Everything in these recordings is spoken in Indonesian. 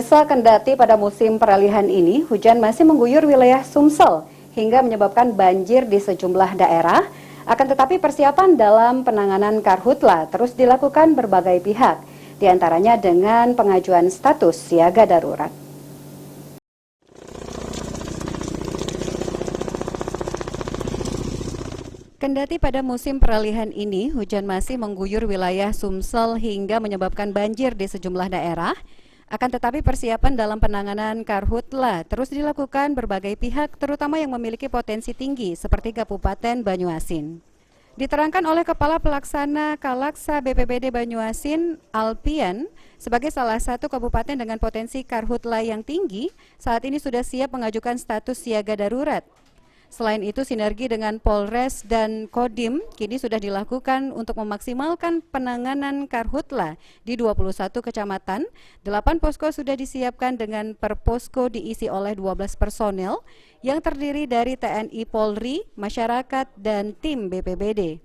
Kendati pada musim peralihan ini, hujan masih mengguyur wilayah Sumsel hingga menyebabkan banjir di sejumlah daerah. Akan tetapi persiapan dalam penanganan karhutla terus dilakukan berbagai pihak, diantaranya dengan pengajuan status siaga darurat. Kendati pada musim peralihan ini, hujan masih mengguyur wilayah Sumsel hingga menyebabkan banjir di sejumlah daerah. Akan tetapi persiapan dalam penanganan karhutla terus dilakukan berbagai pihak, terutama yang memiliki potensi tinggi seperti Kabupaten Banyuasin. Diterangkan oleh Kepala Pelaksana Kalaksa BPBD Banyuasin, Alpian, sebagai salah satu kabupaten dengan potensi karhutla yang tinggi, saat ini sudah siap mengajukan status siaga darurat. Selain itu, sinergi dengan Polres dan Kodim kini sudah dilakukan untuk memaksimalkan penanganan karhutla di 21 kecamatan. 8 posko sudah disiapkan dengan per posko diisi oleh 12 personel yang terdiri dari TNI, Polri, masyarakat, dan tim BPBD.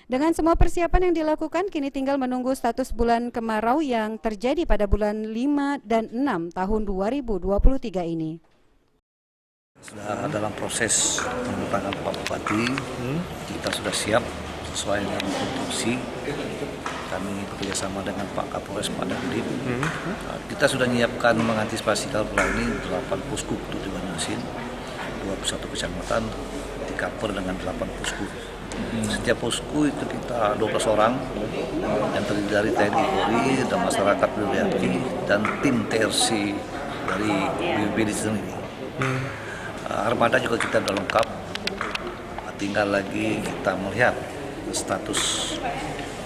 Dengan semua persiapan yang dilakukan, kini tinggal menunggu status bulan kemarau yang terjadi pada bulan 5 dan 6 tahun 2023 ini. Sudah dalam proses penentuan Pak Bupati, kita sudah siap sesuai dengan instruksi. Kami bekerjasama dengan Pak Kapolres, Pak Dandim. Kita sudah menyiapkan mengantisipasi karhutla ini 8 posko di Banyuasin, 21 kecamatan, di-cover dengan 8 posko. Setiap posko itu kita 12 orang yang terdiri dari TNI, Polri, dan masyarakat BPBD dan tim TRC dari BPBD sendiri. Armada juga kita sudah lengkap, tinggal lagi kita melihat status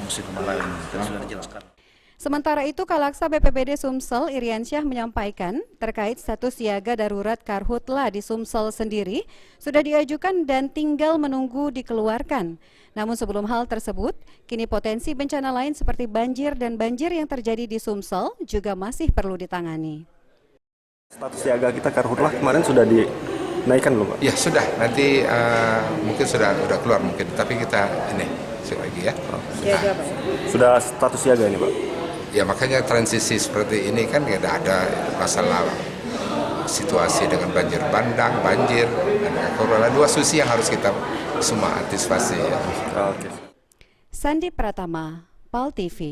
musim kemarau ini, sudah dijelaskan. Sementara itu, Kalaksa BPBD Sumsel Iriansyah menyampaikan terkait status siaga darurat karhutla di Sumsel sendiri sudah diajukan dan tinggal menunggu dikeluarkan. Namun sebelum hal tersebut, kini potensi bencana lain seperti banjir dan banjir yang terjadi di Sumsel juga masih perlu ditangani. Status siaga kita karhutla kemarin sudah dinaikkan belum, Pak? Ya sudah, nanti mungkin sudah keluar mungkin, tapi kita ini lagi ya. Siaga, Pak. Sudah status siaga ini, Pak? Ya makanya transisi seperti ini kan tidak ada masalah situasi dengan banjir bandang, banjir, dan karhutla. Dua sisi yang harus kita semua antisipasi ya. Oke. Sandi Pratama, PAL TV.